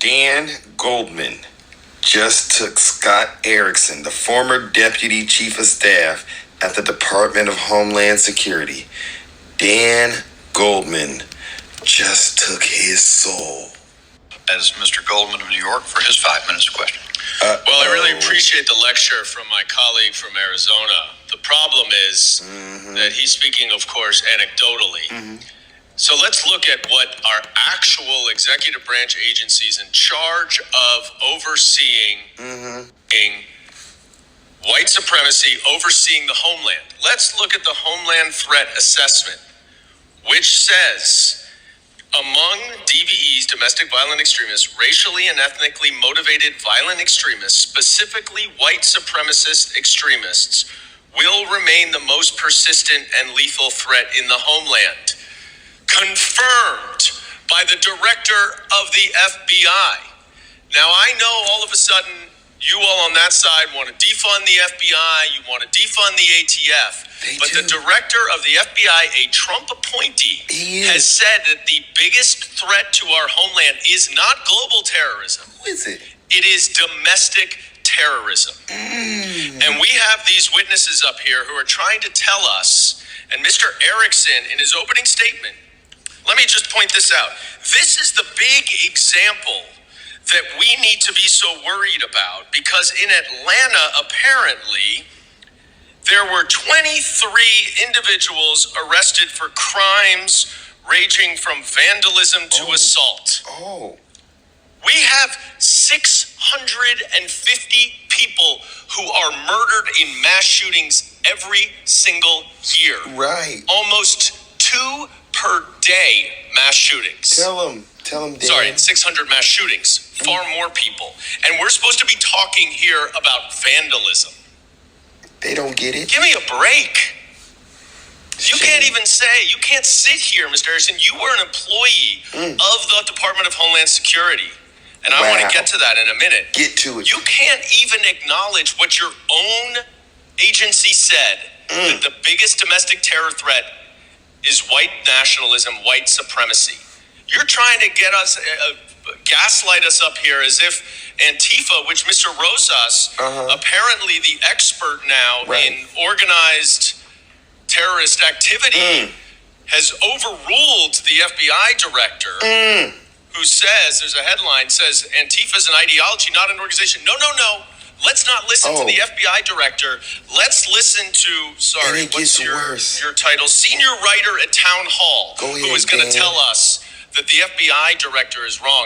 Dan Goldman just took Scott Erickson, the former Deputy Chief of Staff at the Department of Homeland Security. Dan Goldman just took his soul. As Mr. Goldman of New York for his 5 minutes of question. Well, I really appreciate the lecture from my colleague from Arizona. The problem is that he's speaking, of course, anecdotally. So let's look at what our actual executive branch agencies in charge of overseeing white supremacy, overseeing the homeland. Let's look at the Homeland Threat Assessment, which says, among DVE's domestic violent extremists, racially and ethnically motivated violent extremists, specifically white supremacist extremists, will remain the most persistent and lethal threat in the homeland. Confirmed by the director of the FBI. Now, I know all of a sudden you all on that side want to defund the FBI, you want to defund the ATF, but the director of the FBI, a Trump appointee, has said that the biggest threat to our homeland is not global terrorism. Who is it? It is domestic terrorism. And we have these witnesses up here who are trying to tell us, and Mr. Erickson, in his opening statement, let me just point this out. This is the big example that we need to be so worried about, because in Atlanta, apparently, there were 23 individuals arrested for crimes ranging from vandalism to assault. We have 650 people who are murdered in mass shootings every single year. Right. Almost 2 per day mass shootings. Tell him, Dan. Sorry, 600 mass shootings. Far more people. And we're supposed to be talking here about vandalism. They don't get it. Give me a break. You can't even say, you can't sit here, Mr. Harrison. You were an employee of the Department of Homeland Security. And I want to get to that in a minute. Get to it. You can't even acknowledge what your own agency said, that the biggest domestic terror threat is white nationalism, white supremacy. You're trying to get us, gaslight us up here as if Antifa, which Mr. Rosas, apparently the expert now in organized terrorist activity, has overruled the FBI director who says, there's a headline, says Antifa is an ideology, not an organization. No. Let's not listen to the FBI director. Let's listen to, what's your title? Senior writer at Town Hall, who is going to tell us that the FBI director is wrong.